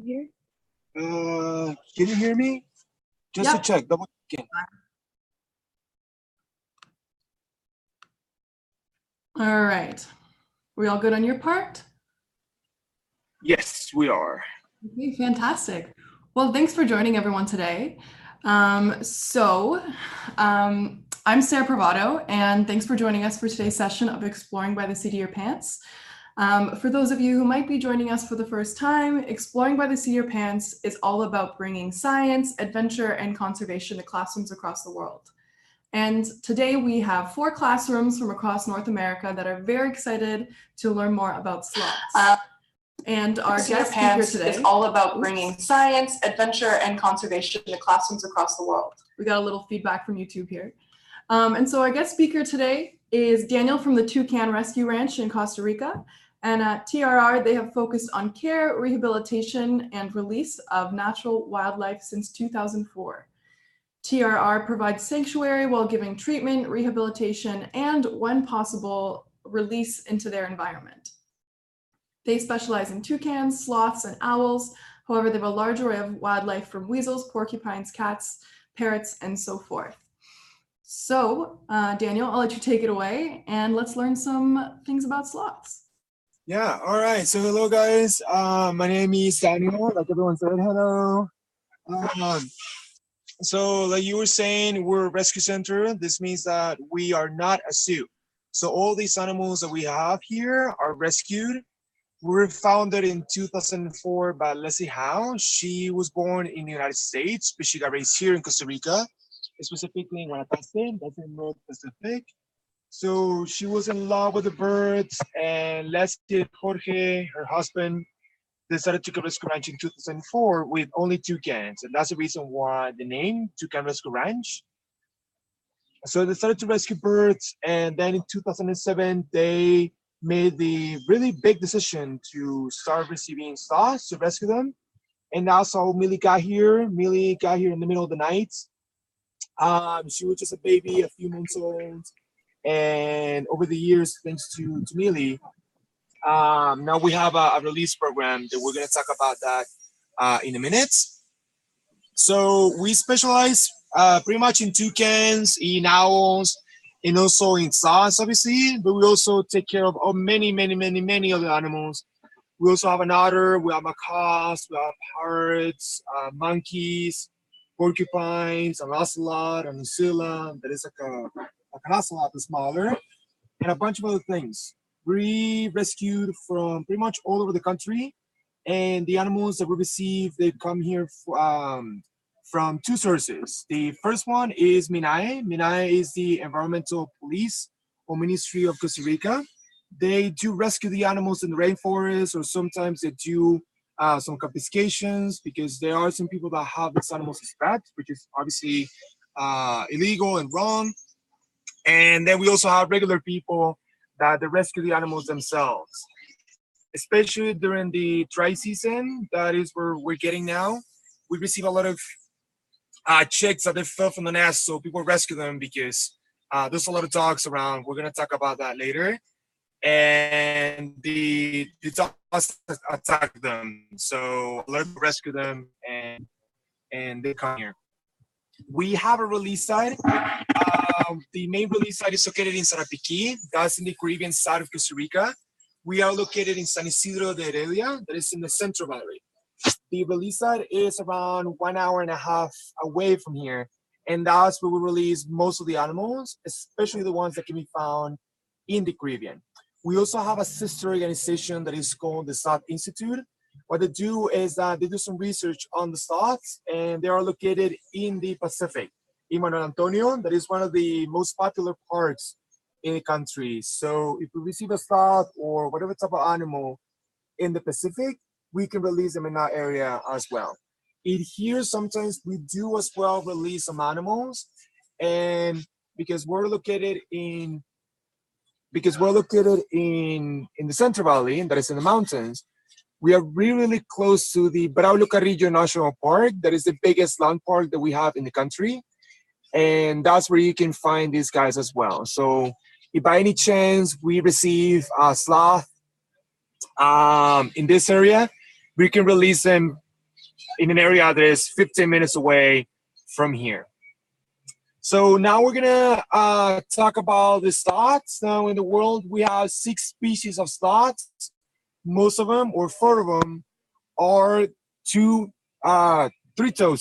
Here. Can you hear me? Just Yep. to check, double checking. All right. We all good on your part? Yes, we are. Okay, fantastic. Well, thanks for joining everyone today. I'm Sarah Privado, and thanks for joining us for today's session of Exploring by the Seat of Your Pants. For those of you who might be joining us for the first time, Exploring by the Seat of Your Pants is all about bringing science, adventure, and conservation to classrooms across the world. And today we have 4 classrooms from across North America that are very excited to learn more about sloths. And our guest speaker today is all about bringing science, adventure, and conservation to classrooms across the world. We got a little feedback from YouTube here. And so our guest speaker today is Daniel from the Toucan Rescue Ranch in Costa Rica. And at TRR, they have focused on care, rehabilitation, and release of natural wildlife since 2004. TRR provides sanctuary while giving treatment, rehabilitation, and when possible, release into their environment. They specialize in toucans, sloths, and owls. However, they have a large array of wildlife from weasels, porcupines, cats, parrots, and so forth. So, Daniel, I'll let you take it away, and let's learn some things about sloths. Yeah, all right. So hello, guys. My name is Daniel. Like everyone said, hello. So like you were saying, we're a rescue center. This means that we are not a zoo. So all these animals that we have here are rescued. We were founded in 2004 by Leslie Howe. She was born in the United States, but she got raised here in Costa Rica, specifically in Guanacaste, that's in North Pacific. So she was in love with the birds, and Leslie and Jorge, her husband, decided to Toucan Rescue Ranch in 2004 with only toucans, and that's the reason why the name Toucan Rescue Ranch. So they started to rescue birds, and then in 2007 they made the really big decision to start receiving sloths to rescue them. And that's how Millie got here. Millie got here in the middle of the night. She was just a baby, a few months old. And over the years, thanks to Millie, now we have a release program that we're going to talk about that in a minute. So we specialize pretty much in toucans, in owls, and also in sloths, obviously, but we also take care of many other animals. We also have an otter, we have macaques, we have parrots, monkeys, porcupines, an ocelot, an oscilla, that is like an ocelot, but smaller, and a bunch of other things. We rescued from pretty much all over the country, and the animals that we receive, they come here from 2 sources. The first one is MINAE. MINAE is the Environmental Police or Ministry of Costa Rica. They do rescue the animals in the rainforest, or sometimes they do some confiscations, because there are some people that have these animals as pets, which is obviously illegal and wrong. And then we also have regular people that they rescue the animals themselves, especially during the dry season. That is where we're getting now. We receive a lot of chicks that they fell from the nest, so people rescue them because there's a lot of dogs around. We're going to talk about that later. And the dogs attack them, so a lot of people rescue them, and they come here. We have a release site. The main release site is located in Sarapiquí. That's in the Caribbean side of Costa Rica. We are located in San Isidro de Heredia, that is in the Central Valley. The release site is around 1.5 hours away from here, and that's where we release most of the animals, especially the ones that can be found in the Caribbean. We also have a sister organization that is called the Sloth Institute. What they do is that they do some research on the sloths, and they are located in the Pacific, in Manuel Antonio. That is one of the most popular parks in the country. So if we receive a sloth or whatever type of animal in the Pacific, we can release them in that area as well. In here, sometimes we do as well release some animals, and because we're located in the Central Valley, and that is in the mountains, we are really close to the Braulio Carrillo National Park. That is the biggest land park that we have in the country, and that's where you can find these guys as well. So if by any chance we receive a sloth in this area, we can release them in an area that is 15 minutes away from here. So now we're gonna talk about the sloths. Now in the world, we have 6 species of sloths. Most of them, or 4 of them, are three-toed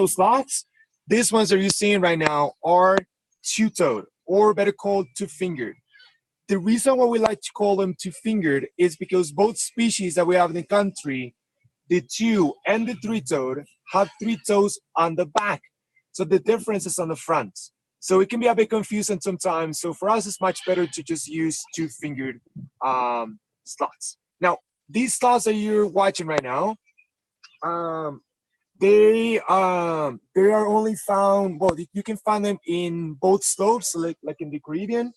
sloths. These ones that you're seeing right now are two-toed, or better called two-fingered. The reason why we like to call them two-fingered is because both species that we have in the country, the two and the three-toed, have 3 toes on the back. So the difference is on the front. So it can be a bit confusing sometimes. So for us, it's much better to just use two-fingered sloths. Now, these sloths that you're watching right now, they are only found, well, you can find them in both slopes, like in the Caribbean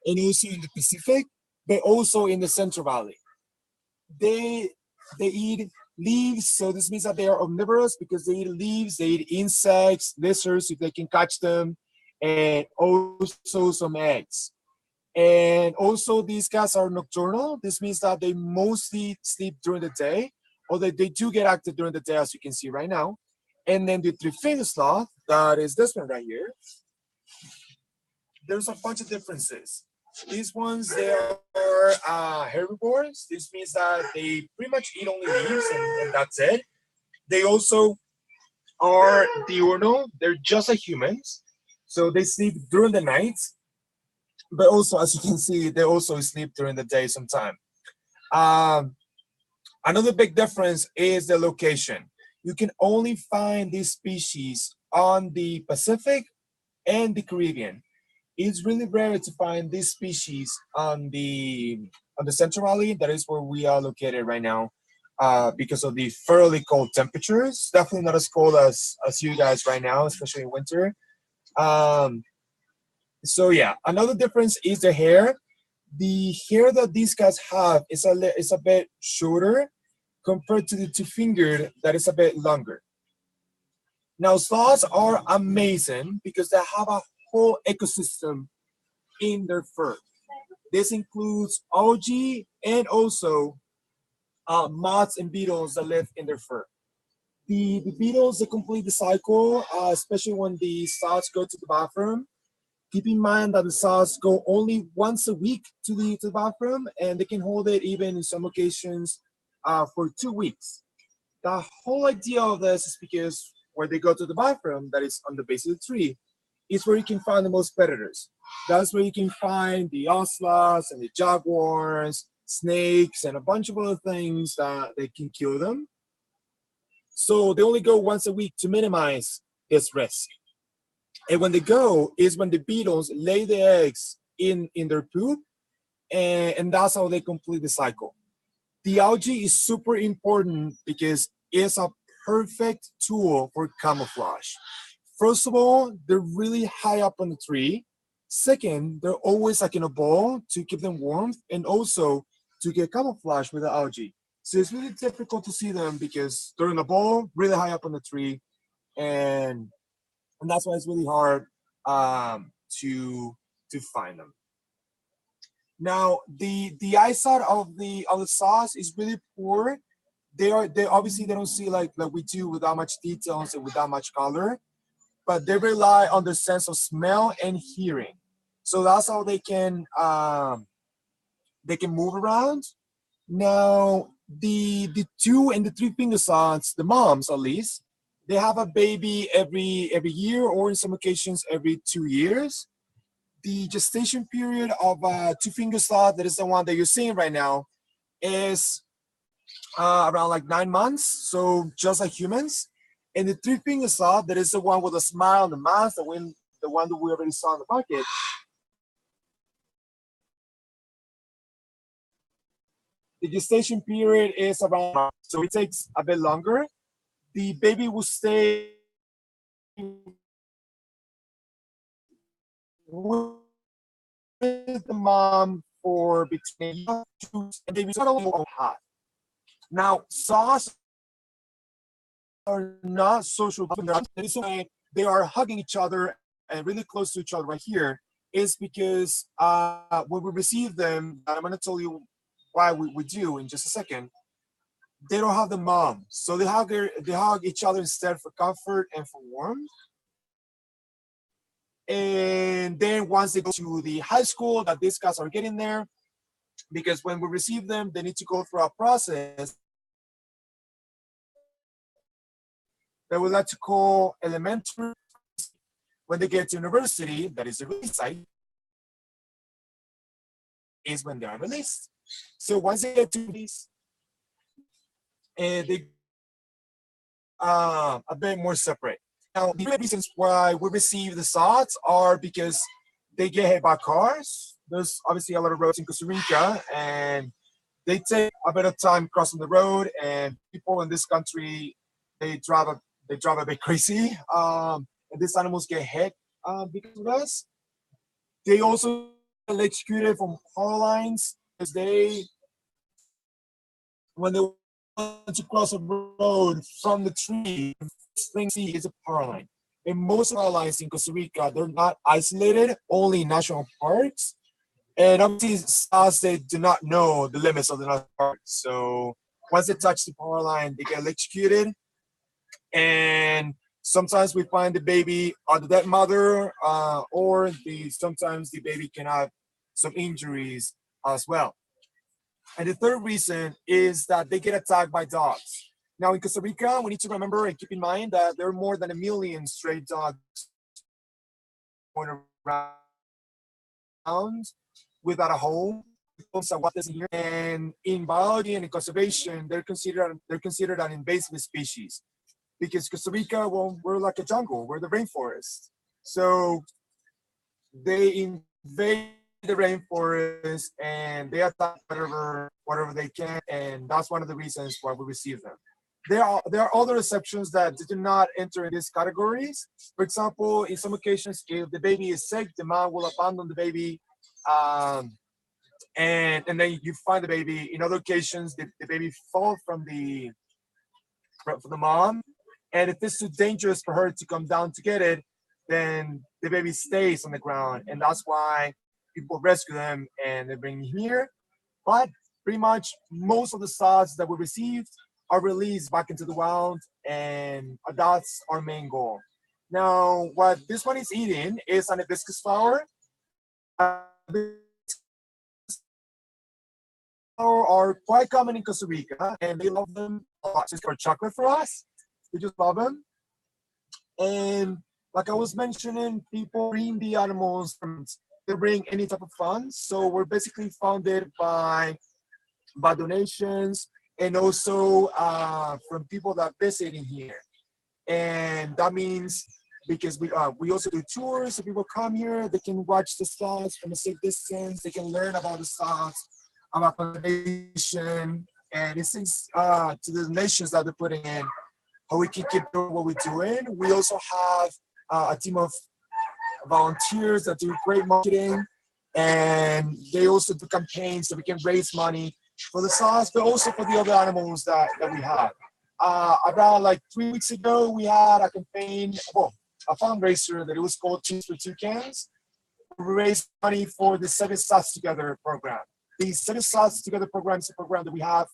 and also in the Pacific, but also in the Central Valley. They eat leaves, so this means that they are omnivorous because they eat leaves, they eat insects, lizards if they can catch them, and also some eggs. And also these guys are nocturnal. This means that they mostly sleep during the day, although they do get active during the day, as you can see right now. And then the three-fingered sloth, that is this one right here, there's a bunch of differences. These ones, they are herbivores. This means that they pretty much eat only leaves and that's it. They also are diurnal. They're just like humans. So they sleep during the night, but also, as you can see, they also sleep during the day sometime. Another big difference is the location. You can only find these species on the Pacific and the Caribbean. It's really rare to find this species on the Central Valley. That is where we are located right now, because of the fairly cold temperatures. Definitely not as cold as you guys right now, especially in winter. So yeah, another difference is the hair. The hair that these guys have is a bit shorter compared to the two-fingered that is a bit longer. Now, sloths are amazing because they have a whole ecosystem in their fur. This includes algae and also moths and beetles that live in their fur. The beetles, they complete the cycle, especially when the sloths go to the bathroom. Keep in mind that the sloths go only once a week to the bathroom, and they can hold it even in some occasions for 2 weeks. The whole idea of this is because where they go to the bathroom, that is on the base of the tree, is where you can find the most predators. That's where you can find the ocelots and the jaguars, snakes, and a bunch of other things that they can kill them. So they only go once a week to minimize this risk. And when they go is when the beetles lay the eggs in their poop, and that's how they complete the cycle. The algae is super important because it's a perfect tool for camouflage. First of all, they're really high up on the tree. Second, they're always like in a ball to keep them warm and also to get camouflage with the algae. So it's really difficult to see them because they're in a ball, really high up on the tree, and that's why it's really hard to find them. Now, the eyesight of the sloths is really poor. They obviously they don't see like we do without much details and without much color, but they rely on their sense of smell and hearing. So that's how they can move around. Now, the two and the three-finger sloths, the moms at least, they have a baby every year, or in some occasions every 2 years. The gestation period of a two-finger sloth, that is the one that you're seeing right now, is around like 9 months, so just like humans. And the three-finger sloth, that is the one with a smile on the mouth, the one that we already saw in the bucket, the gestation period is around 1 month, so it takes a bit longer. The baby will stay with the mom for between 2 and maybe hot. Now, sloths are not social. They are hugging each other and really close to each other right here is because when we receive them, and I'm going to tell you why we do in just a second, they don't have the mom. So they hug each other instead for comfort and for warmth. And then once they go to the high school that these guys are getting there, because when we receive them, they need to go through a process that we like to call elementary. When they get to university, that is the release site, is when they are released. So once they get to release, they a bit more separate. Now, the reasons why we receive the sloths are because they get hit by cars. There's obviously a lot of roads in Costa Rica, and they take a bit of time crossing the road. And people in this country, they drive a bit crazy. And these animals get hit because of this. They also electrocuted from power lines because when they want to cross a road from the tree, the first thing you see is a power line. And most power lines in Costa Rica, they're not isolated, only in national parks. And obviously, sloths, they do not know the limits of the national park. So once they touch the power line, they get electrocuted. And sometimes we find the baby on the dead mother, or sometimes the baby can have some injuries as well. And the third reason is that they get attacked by dogs. Now in Costa Rica, we need to remember and keep in mind that there are more than 1 million stray dogs going around without a home. And in biology and in conservation, they're considered an invasive species because Costa Rica, well, we're like a jungle, we're the rainforest. So they invade the rainforest and they attack whatever they can, and that's one of the reasons why we receive them. There are other exceptions that do not enter in these categories. For example, in some occasions, if the baby is sick, the mom will abandon the baby, and then you find the baby. In other occasions, the baby falls from the mom, and if it's too dangerous for her to come down to get it, then the baby stays on the ground, and that's why people rescue them and they bring them here. But pretty much most of the sloths that we received are released back into the wild, and that's our main goal. Now, what this one is eating is an hibiscus flower. Are quite common in Costa Rica, and they love them a lot. Just for chocolate for us, they just love them. And like I was mentioning, people bring the animals they bring any type of funds. So we're basically funded by donations and also from people that visit in here. And that means because we also do tours, so people come here, they can watch the sloths from a safe distance, they can learn about the sloths, about conservation, and it seems to the donations that they're putting in, how we can keep doing what we're doing. We also have a team of volunteers that do great marketing, and they also do campaigns so we can raise money for the sloths, but also for the other animals that we have. About like 3 weeks ago, we had a campaign, a fundraiser that it was called Cheers for Toucans. We raised money for the Seven Sloths Together program. The Seven Sloths Together program is a program that we have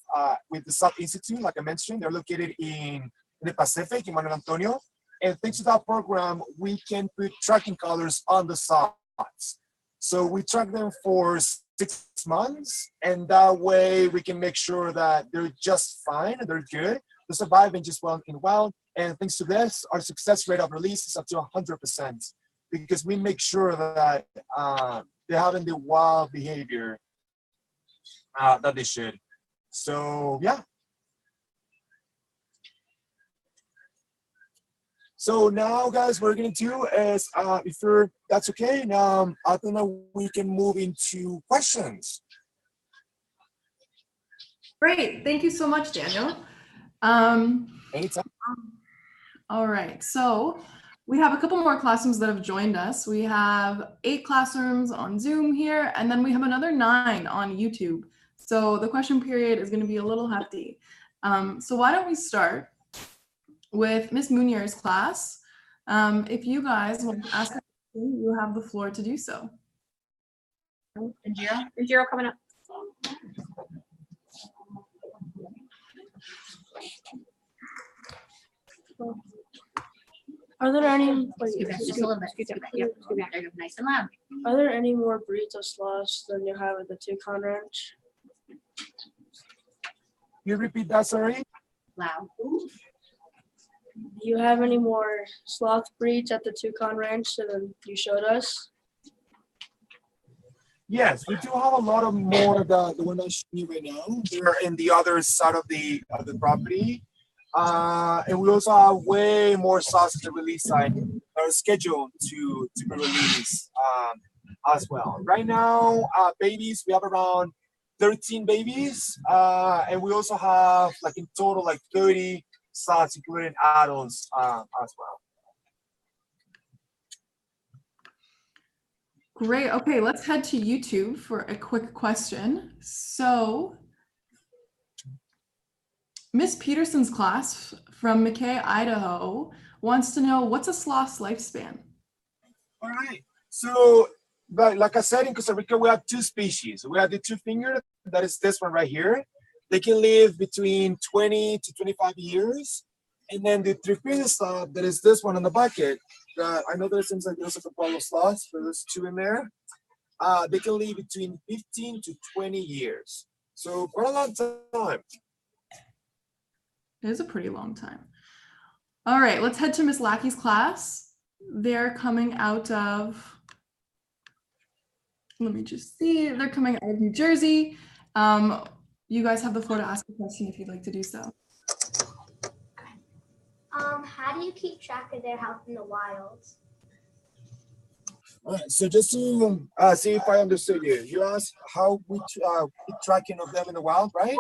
with the Sloth Institute, like I mentioned. They're located in the Pacific, in Manuel Antonio. And thanks to that program, we can put tracking collars on the sloths. So we track them for 6 months, and that way we can make sure that they're just fine and they're good. They're surviving just well in the wild. And thanks to this, our success rate of release is up to 100% because we make sure that they're having the wild behavior that they should. So yeah. So now, guys, what we're gonna do is, if that's okay, now I think that we can move into questions. Great, thank you so much, Daniel. Anytime. All right, so we have a couple more classrooms that have joined us. We have 8 classrooms on Zoom here, and then we have another 9 on YouTube. So the question period is going to be a little hefty. So why don't we start with Miss Munier's class. If you guys want to ask a question, you have the floor to do so. Jiro coming up. Are there any Scoot back just a little bit. Scoot back. Yep. Scoot back. There you go. Nice and loud. Are there any more breeds of sloths than you have at the Toucan Ranch? You repeat that, sorry? Loud. Do you have any more sloth breeds at the Toucan Ranch than you showed us? Yes, we do have a lot of more of the one I'm showing you right now. They're in the other side of the property. And we also have way more sloths at the release side that are scheduled to be released as well. Right now, babies, we have around 13 babies. And we also have like in total like 30 sloths, including adults as well. Great. Okay, let's head to YouTube for a quick question. So, Miss Peterson's class from McKay, Idaho, wants to know, what's a sloth's lifespan? All right. So, like I said, in Costa Rica, we have two species. We have the two-fingered, that is this one right here. They can live between 20 to 25 years. And then the three-fingered sloth, that is this one on the bucket. I know there seems like there's a couple of sloths, but there's two in there. They can live between 15 to 20 years. So quite a long time. It is a pretty long time. All right, let's head to Miss Lackey's class. They're coming out of, let me just see, they're coming out of New Jersey. You guys have the floor to ask a question if you'd like to do so. How do you keep track of their health in the wild? All right, so just to see if I understood you, you asked how we keep tracking of them in the wild, right?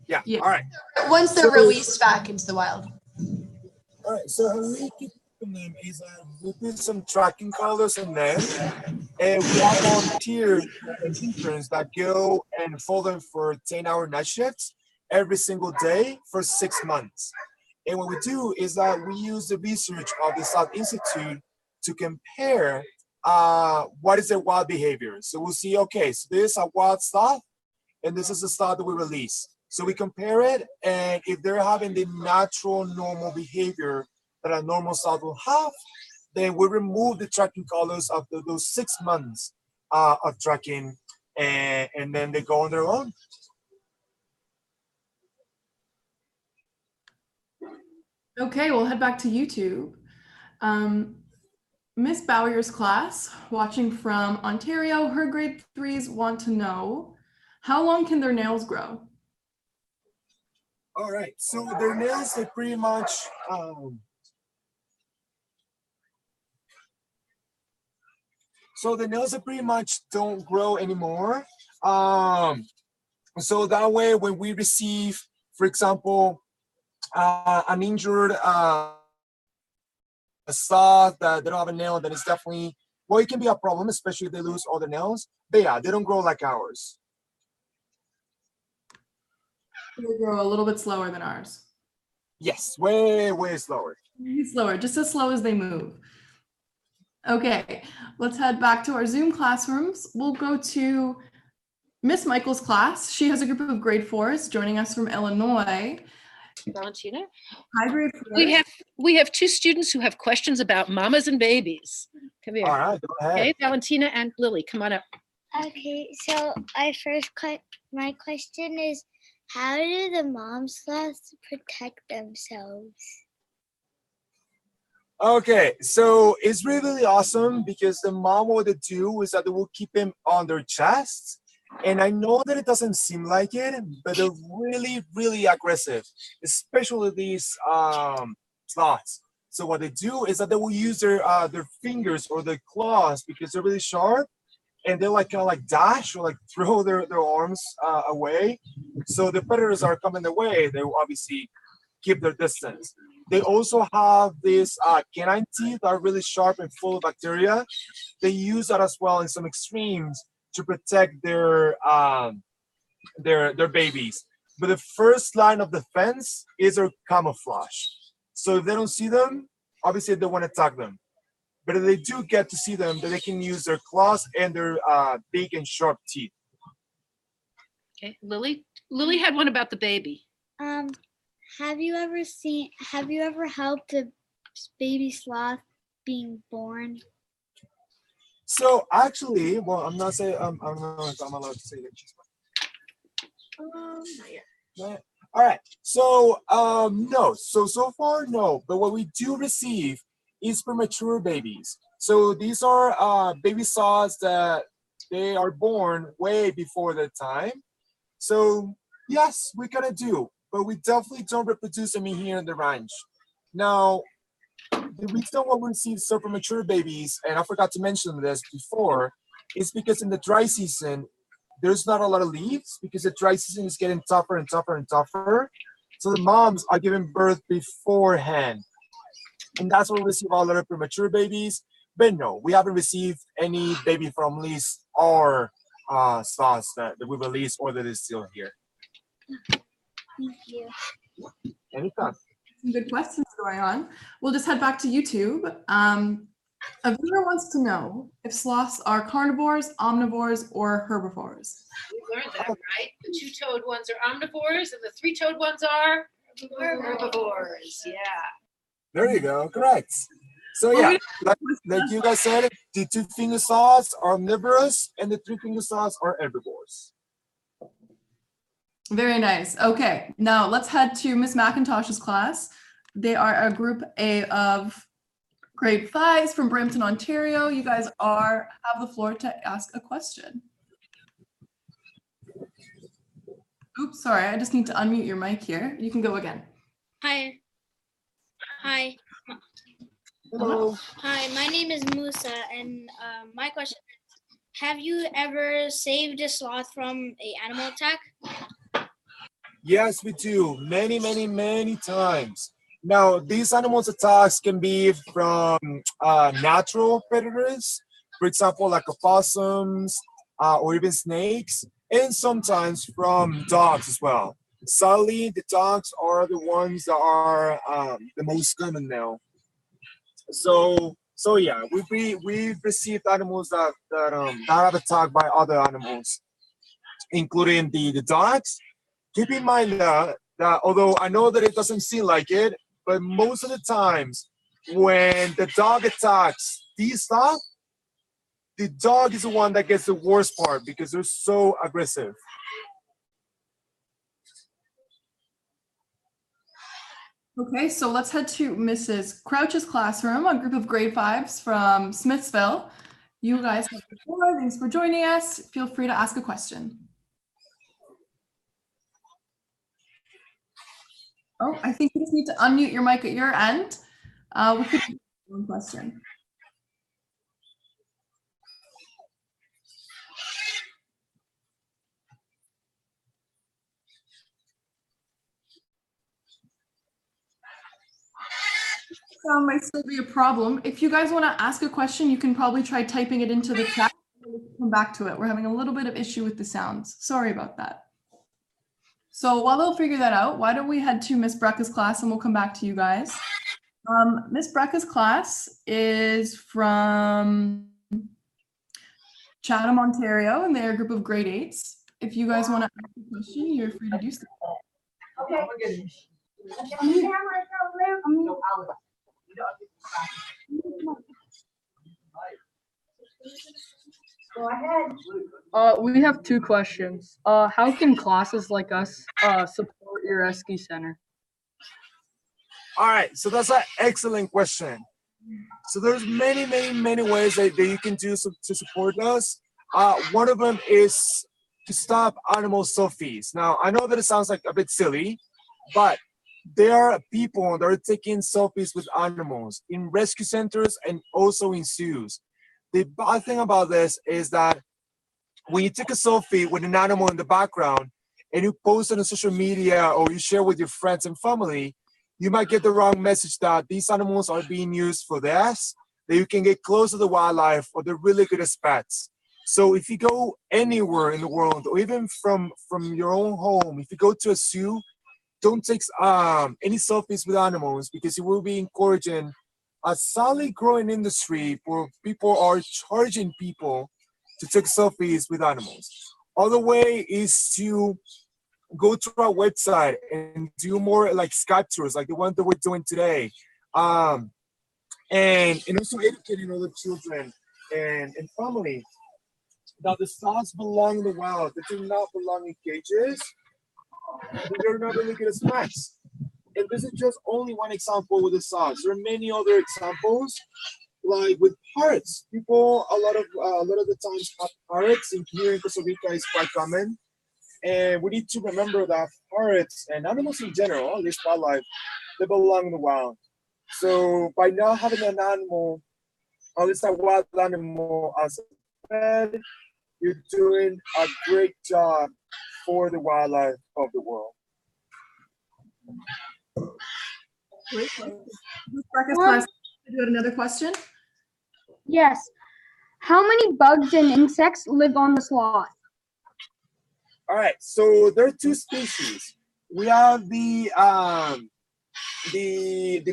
Yeah. Yeah. All right. Once they're released back into the wild. All right, so how we keep them is we put some tracking collars on them, and we have volunteers and interns that go and follow them for 10-hour night shifts every single day for 6 months. And what we do is that we use the research of the Sloth Institute to compare what is their wild behavior. So we'll see, okay, so this is a wild sloth, and this is the sloth that we release. So we compare it, and if they're having the natural, normal behavior that a normal sloth will have, then we remove the tracking collars after those 6 months of tracking, and then they go on their own. Okay, we'll head back to YouTube. Miss Bowyer's class, watching from Ontario, her grade 3s want to know, how long can their nails grow? All right, so their nails, they pretty much, so the nails are pretty much don't grow anymore. So that way, when we receive, for example, an injured sloth that they don't have a nail, then it's definitely, well, it can be a problem, especially if they lose all their nails. But yeah, they don't grow like ours. They grow a little bit slower than ours. Yes, way, way slower. Slower, just as slow as they move. Okay, let's head back to our Zoom classrooms. We'll go to Miss Michael's class. She has a group of grade 4s joining us from Illinois. Valentina? Hi, grade 4. We have two students who have questions about mamas and babies. Come here. All right, go ahead. Okay, Valentina and Lily, come on up. Okay, so my question is, how do the mom sloths protect themselves? Okay, so it's really, really awesome because the mom, what they do is that they will keep him on their chest. And I know that it doesn't seem like it, but they're really, really aggressive, especially these sloths. So what they do is that they will use their fingers or their claws because they're really sharp, and they like kind of like dash or like throw their arms away. So the predators are coming their way, they will obviously keep their distance. They also have these canine teeth that are really sharp and full of bacteria. They use that as well in some extremes to protect their babies. But the first line of defense is their camouflage. So if they don't see them, obviously they won't attack them. But if they do get to see them, then they can use their claws and their big and sharp teeth. Okay, Lily, Lily had one about the baby. Have you ever helped a baby sloth being born? So actually, well, I'm not saying I'm not if I'm allowed to say that. Not yet. Right. All right. So no. So far no. But what we do receive is premature babies. So these are baby sloths that they are born way before their time. So yes, we kind of do, but we definitely don't reproduce them in here in the ranch. Now, the reason why we receive so premature babies, and I forgot to mention this before, is because in the dry season, there's not a lot of leaves because the dry season is getting tougher and tougher and tougher. So the moms are giving birth beforehand. And that's why we receive a lot of premature babies. But no, we haven't received any baby from least our sloths that we released or that is still here. Thank you. Anytime. Some good questions going on. We'll just head back to YouTube. A viewer wants to know if sloths are carnivores, omnivores, or herbivores. We learned that, right? The two-toed ones are omnivores and the three-toed ones are herbivores. Yeah. There you go. Correct. So yeah, like you guys said, the two-finger sloths are omnivorous and the three-finger sloths are herbivores. Very nice. Okay, now let's head to Miss McIntosh's class. They are a group A of grade 5s from Brampton, Ontario. You guys have the floor to ask a question. Oops, sorry, I just need to unmute your mic here. You can go again. Hi. Hello. Hi, my name is Musa, and my question is, have you ever saved a sloth from an animal attack? Yes, we do. Many, many, many times. Now, these animals attacks can be from natural predators, for example, like opossums or even snakes, and sometimes from dogs as well. Sadly, the dogs are the ones that are the most common now. So yeah, we've received animals that have attacked by other animals, including the dogs. Keep in mind that although I know that it doesn't seem like it, but most of the times when the dog attacks these stuff, the dog is the one that gets the worst part because they're so aggressive. Okay, so let's head to Mrs. Crouch's classroom, a group of grade 5s from Smithsville. You guys have the floor. Thanks for joining us. Feel free to ask a question. Oh, I think you just need to unmute your mic at your end. We could do one question. Might still be a problem. If you guys want to ask a question, you can probably try typing it into the chat. We'll come back to it. We're having a little bit of issue with the sounds. Sorry about that. So while they'll figure that out, why don't we head to Miss Brecka's class and we'll come back to you guys. Miss Brecka's class is from Chatham, Ontario, and they're a group of grade 8s. If you guys want to ask a question, you're free to do so. Okay. Go ahead. We have two questions. How can classes like us support your rescue center? All right, so that's an excellent question. So there's many, many, many ways that you can do to support us. One of them is to stop animal selfies. Now, I know that it sounds like a bit silly, but there are people that are taking selfies with animals in rescue centers and also in zoos. The bad thing about this is that when you take a selfie with an animal in the background and you post it on social media or you share with your friends and family, you might get the wrong message that these animals are being used for this, that you can get close to the wildlife or they're really good as pets. So if you go anywhere in the world or even from your own home, if you go to a zoo, don't take any selfies with animals because you will be encouraging a solid growing industry where people are charging people to take selfies with animals. Other way is to go to our website and do more like Skype tours, like the one that we're doing today. And also educating other children and family that the sloths belong in the wild. They do not belong in cages. They're not really good as pets. And this is just only one example with the sloths. There are many other examples, like with parrots. People a lot of the times have parrots, and here in Costa Rica is quite common. And we need to remember that parrots and animals in general, at least wildlife, they belong in the wild. So by not having an animal, at least a wild animal as a pet, you're doing a great job for the wildlife of the world. Great. Class, you had another question? Yes. How many bugs and insects live on the sloth? All right, so there are two species. We have the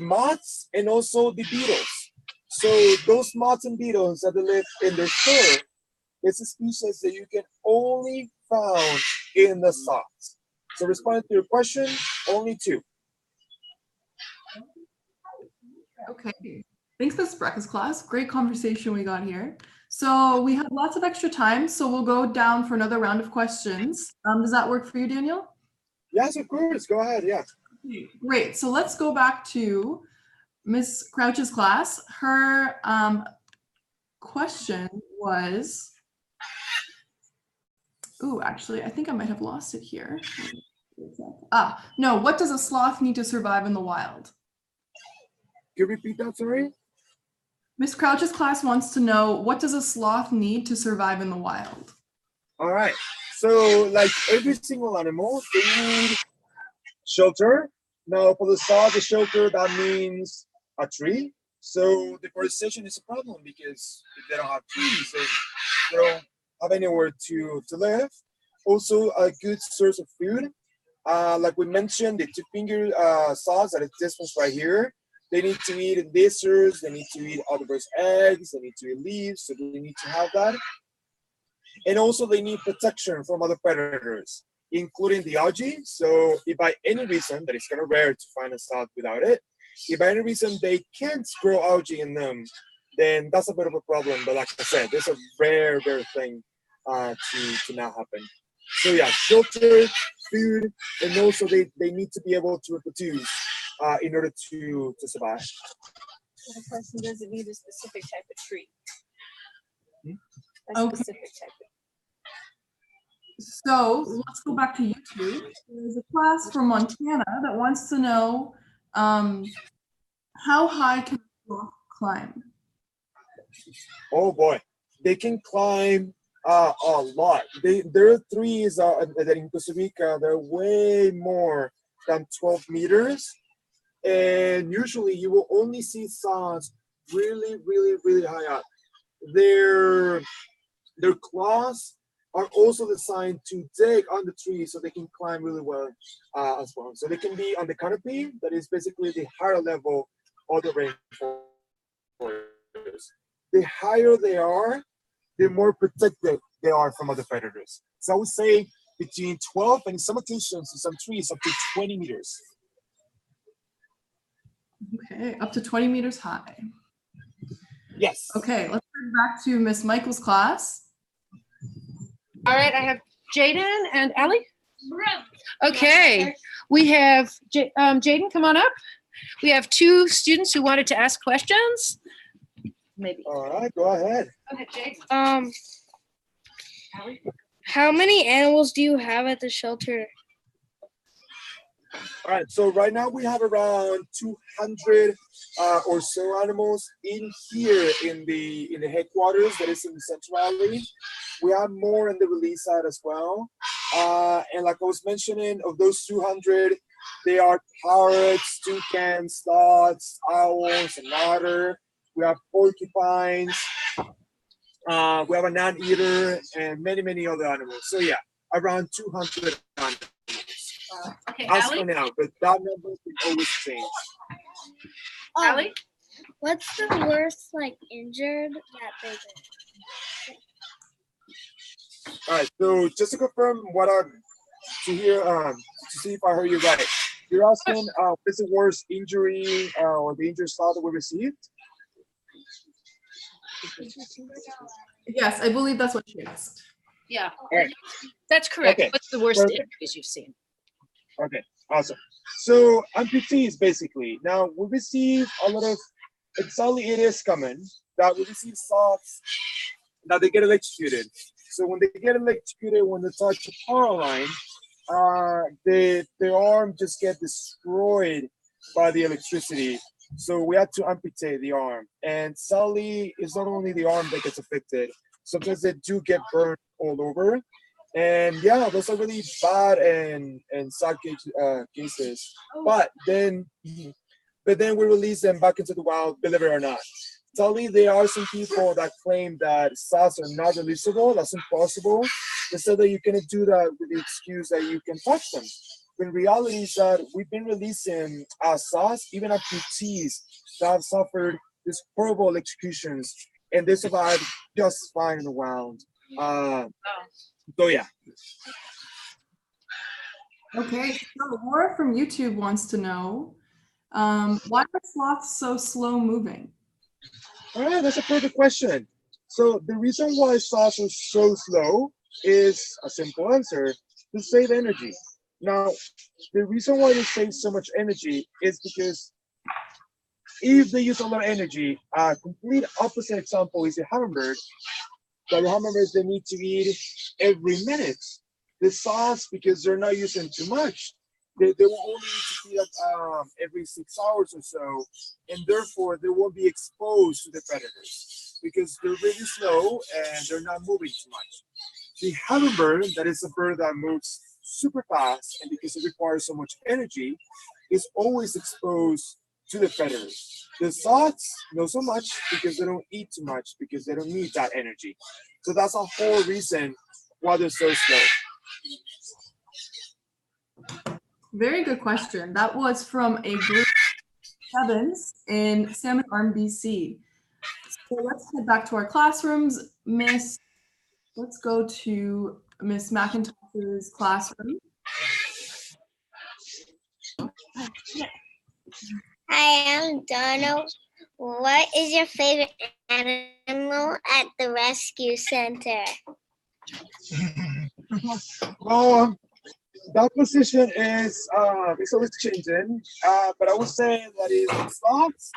moths and also the beetles. So those moths and beetles that live in their fur, it's a species that you can only found in the sloths. So responding to your question, only two. Okay. Thanks, Ms. Breck's class. Great conversation we got here. So we have lots of extra time, so we'll go down for another round of questions. Does that work for you, Daniel? Yes, of course. Go ahead. Yeah. Okay, great. So let's go back to Ms. Crouch's class. Her question was, actually, I think I might have lost it here. No, what does a sloth need to survive in the wild? Can you repeat that, sorry? Ms. Crouch's class wants to know, what does a sloth need to survive in the wild? All right. So like every single animal, they need shelter. Now for the sloth, the shelter, that means a tree. So deforestation is a problem because if they don't have trees, they don't have anywhere to live. Also a good source of food. Like we mentioned, the two-finger sloths at a distance right here. They need to eat lizards, they need to eat other birds' eggs, they need to eat leaves, so they need to have that. And also they need protection from other predators, including the algae. So if by any reason, that is kind of rare to find a sloth without it, if by any reason they can't grow algae in them, then that's a bit of a problem. But like I said, there's a rare thing to not happen. So yeah, shelter, food, and also they need to be able to reproduce in order to survive. The question, does it need a specific type of tree? Okay. Specific type of So let's go back to YouTube. There's a class from Montana that wants to know, how high can a sloth climb? Oh boy, they can climb a lot. There are trees that in Costa Rica, they're way more than 12 meters. And usually you will only see sloths really high up. Their claws are also designed to dig on the tree so they can climb really well as well. So they can be on the canopy, that is basically the higher level of the rainforest. The higher they are, the more protected they are from other predators. So I would say between 12 and in some occasions, in some trees, up to 20 meters. Okay, up to 20 meters high. Yes. Okay, let's turn back to Miss Michael's class. All right, I have Jaden and Allie. Okay, we have Jaden, come on up. We have two students who wanted to ask questions. maybe. All right, go ahead. Go ahead, Jaden. Allie? How many animals do you have at the shelter? All right, so right now we have around 200 or so animals in here in the headquarters that is in the Central Valley. We have more on the release side as well. And like I was mentioning, of those 200, they are parrots, toucans, sloths, owls, and otter. We have porcupines. We have an anteater and many other animals. So yeah, around 200 animals. Okay, As Allie? for now, but that number can always change. Allie? What's the worst, injured that they've been? All right, so just to confirm what to see if I heard you right. You're asking, what's the worst injury or dangerous sloth that we received? Yes, I believe that's what she asked. Yeah, Alright. that's correct. Okay. What's the worst Perfect. injuries you've seen? Okay, awesome. So amputees, basically. Now we receive a lot of, exactly it is common that we receive sloths that they get electrocuted. So when they get electrocuted, when they touch a power line, their arm just get destroyed by the electricity. So we had to amputate the arm. And sadly, it's not only the arm that gets affected. Sometimes they do get burned all over. And yeah, those are really bad and sad cases. But then we release them back into the wild, believe it or not. Sadly, there are some people that claim that sloths are not releasable. That's impossible. They say that you cannot do that with the excuse that you can touch them. But in reality is that we've been releasing sloths, even amputees that have suffered these horrible electrocutions, and they survive just fine in the wild. So yeah. Okay, so Laura from YouTube wants to know, why are sloths so slow moving? All right, that's a perfect question. So the reason why sloths are so slow is a simple answer: to save energy. Now, the reason why they save so much energy is because if they use a lot of energy, a complete opposite example is a hummingbird. The hummingbirds, they need to eat every minute. The sloths, because they're not using too much, they will only need to feed every 6 hours or so, and therefore they won't be exposed to the predators because they're really slow and they're not moving too much. The hummingbird, that is a bird that moves super fast, and because it requires so much energy, is always exposed to the predators. The sloths, not so much because they don't eat too much because they don't need that energy. So that's a whole reason why they're so slow. Very good question. That was from a group of sevens in Salmon Arm, BC. So let's head back to our classrooms. Let's go to Miss McIntosh's classroom. Hi, I'm Donald. What is your favorite animal at the rescue center? Well, that position is it's always changing, but I would say that is the sloths,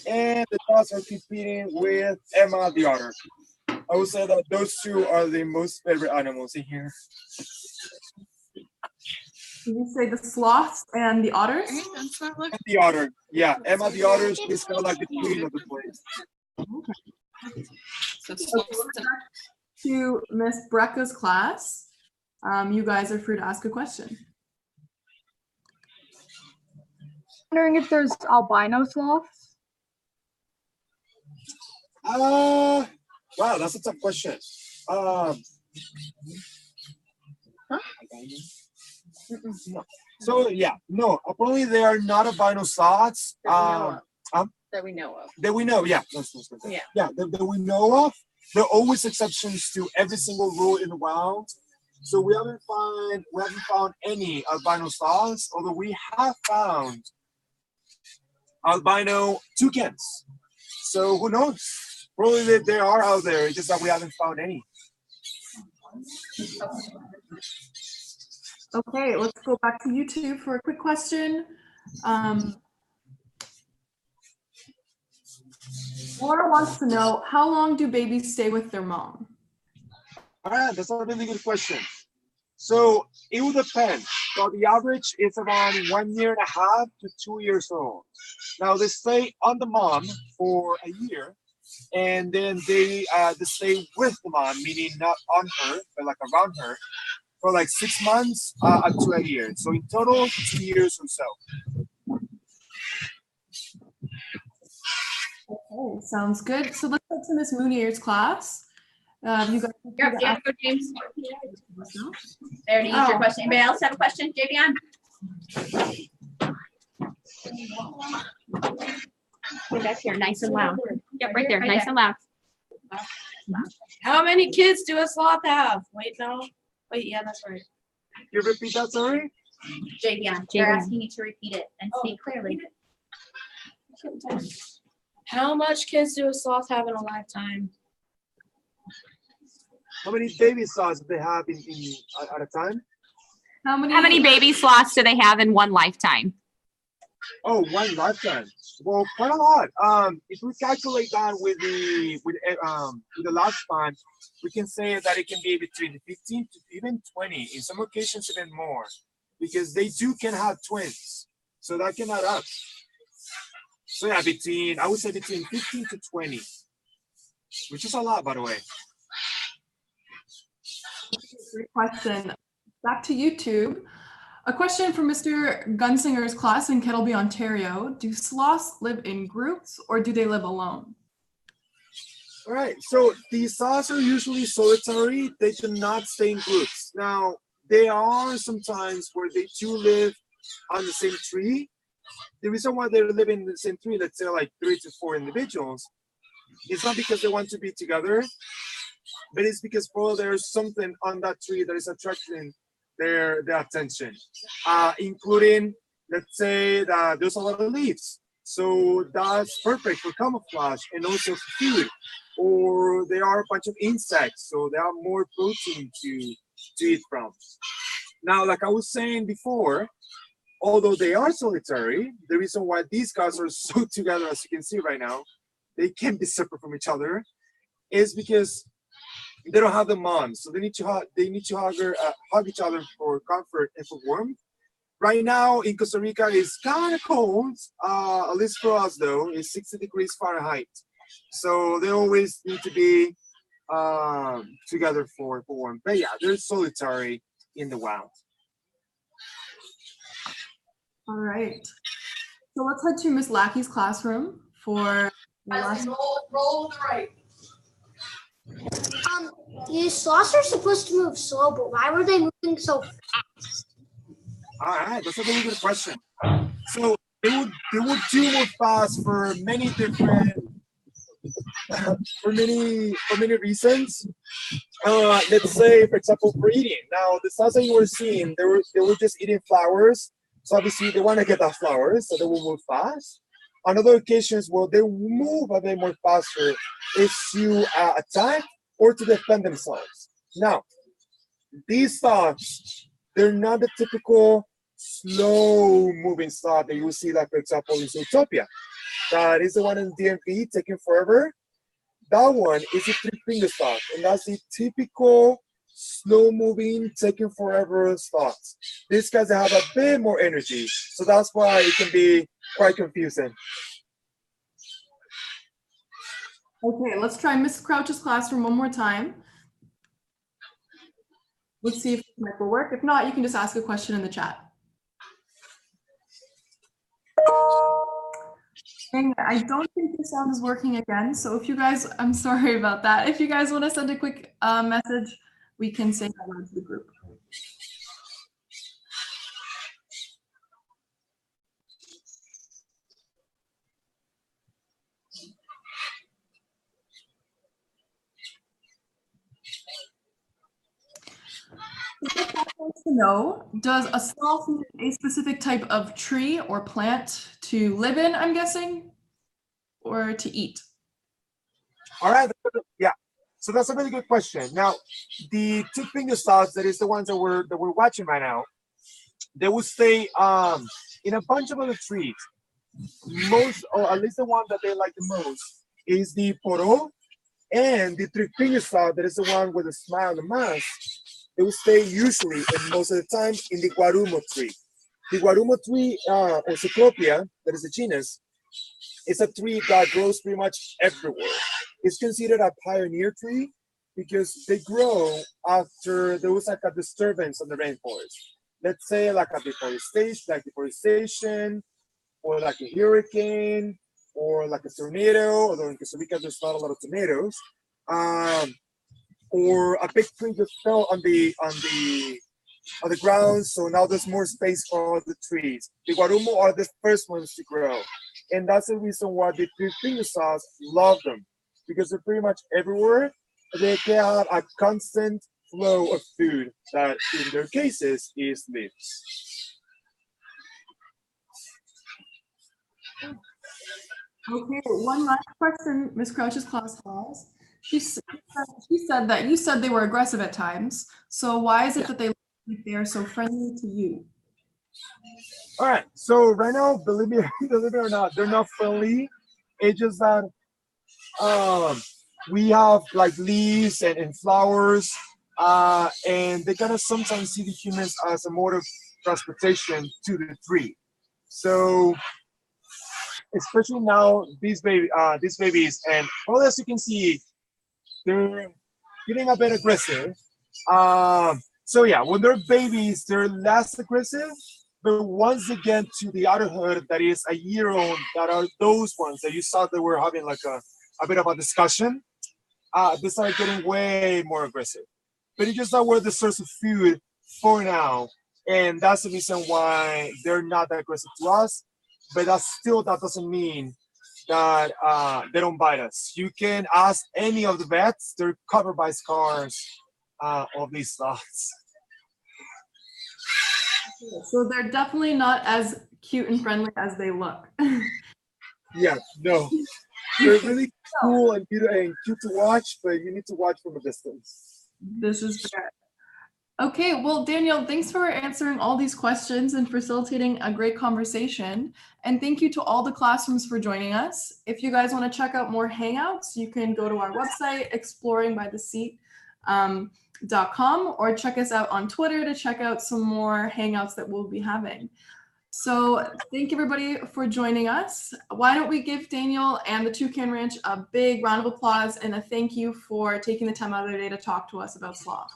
and the sloths are competing with Emma the otter. I would say that those two are the most favorite animals in here. Did you say the sloths and the otters? And the otter, yeah, Emma the otter is kind of like the queen of the place. Okay. So to Miss Brecca's class. You guys are free to ask a question. Wondering if there's albino sloths. Wow, that's a tough question. No. So yeah, no. Apparently they are not albino sloths. That we know of. That we know, yeah. Yeah, that we know of. There are always exceptions to every single rule in the wild. So we haven't found any albino sloths, although we have found albino toucans. So who knows? Probably they are out there. It's just that we haven't found any. Okay, let's go back to YouTube for a quick question. Laura wants to know, how long do babies stay with their mom? All right, that's a really good question. So it will depend. So the average is around 1.5 years to 2 years old. Now they stay on the mom for a year, and then they stay with the mom, meaning not on her, but like around her, for like 6 months up to a year. So in total, 2 years or so. Okay, sounds good. So let's go to Miss Moonier's class. You guys Go, James. They already used your question. Anybody else have a question? Javion? Go back here, nice and loud. Yep, right there, nice and loud. How many kids do a sloth have? Wait, no. Wait, yeah, that's right. you repeat that, sorry? Javion, they're asking you to repeat it and speak clearly. How much kids do a sloth have in a lifetime? How many baby sloths do they have at a time? How How many baby sloths do they have in one lifetime? Oh, one lifetime. Well, quite a lot. If we calculate that with the lifespan, we can say that it can be between 15 to even 20. In some occasions, even more, because they can have twins, so that can add up. So yeah, I would say between 15 to 20, which is a lot, by the way. Great question. Back to YouTube. A question from Mr. Gunsinger's class in Kettleby, Ontario. Do sloths live in groups or do they live alone? All right, so the sloths are usually solitary. They do not stay in groups. Now, there are sometimes where they do live on the same tree. The reason why they're living in the same tree, let's say like 3 to 4 individuals, it's not because they want to be together, but it's because there's something on that tree that is attracting their attention, including, let's say that there's a lot of leaves, so that's perfect for camouflage and also for food. Or there are a bunch of insects, so there are more protein to eat from. Now, like I was saying before, although they are solitary, the reason why these guys are so together, as you can see right now, they can't be separate from each other, is because they don't have the moms, so they need to hug each other for comfort and for warmth. Right now in Costa Rica, it's kind of cold. At least for us, though, it's 60 degrees Fahrenheit. So they always need to be together for warmth. But yeah, they're solitary in the wild. All right. So let's head to Miss Lackey's classroom for the last. Roll to the right. You sloths are supposed to move slow, but why were they moving so fast? All right, that's a really good question. So they would move fast for many different for many reasons. Let's say, for example, for eating. Now, the sloths that you were seeing, they were just eating flowers. So obviously they want to get that flowers, so they will move fast. On other occasions, well, they will move a bit more faster is to attack or to defend themselves. Now, these sloths, they're not the typical slow-moving sloth that you will see, like, for example, in Zootopia. That is the one in DMV, taking forever. That one is a three-finger sloth, and that's the typical slow-moving, taking forever sloths. These guys have a bit more energy, so that's why it can be quite confusing. Okay, let's try Miss Crouch's classroom one more time. Let's see if the mic will work. If not, you can just ask a question in the chat. Dang, I don't think the sound is working again. So if you guys, I'm sorry about that. If you guys want to send a quick message, we can say hello to the group. To know, does a sloth need a specific type of tree or plant to live in, I'm guessing, or to eat? All right, yeah. So that's a really good question. Now, the two-finger sloths, that is the ones that we're watching right now, they will stay in a bunch of other trees. Most, or at least the one that they like the most, is the poro, and the three-finger sloth, that is the one with a smile and a mask. They will stay usually, and most of the time, in the guarumo tree. The guarumo tree, or Cyclopia, that is a genus, is a tree that grows pretty much everywhere. It's considered a pioneer tree because they grow after there was like a disturbance on the rainforest. Let's say like a deforestation, or like a hurricane, or like a tornado, although in Costa Rica there's not a lot of tornadoes. Or a big tree just fell on the ground, so now there's more space for all the trees. The guarumo are the first ones to grow, and that's the reason why the three-finger sloths love them, because they're pretty much everywhere. They can have a constant flow of food that in their cases is leaves. Okay, one last question Ms. Crouch's class has. She said that you said they were aggressive at times. So why is it that they look like they are so friendly to you? All right, so right now, believe it or not, they're not friendly. It's just that we have like leaves and flowers, and they kind of sometimes see the humans as a mode of transportation to the tree. So especially now, these babies, and well, as you can see, they're getting a bit aggressive. So yeah, when they're babies, they're less aggressive. But once they get to the adulthood, that is a year old, that are those ones that you saw that we're having like a bit of a discussion. They start getting way more aggressive. But it's just that we're the source of food for now, and that's the reason why they're not that aggressive to us. But that doesn't mean that they don't bite us. You can ask any of the vets; they're covered by scars of these sloths. So they're definitely not as cute and friendly as they look. Yeah, no. They're really cool and cute to watch, but you need to watch from a distance. This is fair. Okay, well, Daniel, thanks for answering all these questions and facilitating a great conversation. And thank you to all the classrooms for joining us. If you guys want to check out more Hangouts, you can go to our website, exploringbytheseat.com, or check us out on Twitter to check out some more Hangouts that we'll be having. So thank you everybody for joining us. Why don't we give Daniel and the Toucan Ranch a big round of applause and a thank you for taking the time out of their day to talk to us about sloth.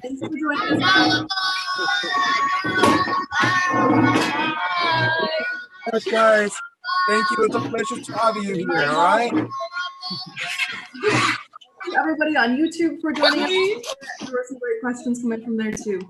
Thanks for joining us. Thanks, guys. Thank you. It's a pleasure to have you here. All right. Everybody on YouTube for joining us. There were some great questions coming from there too.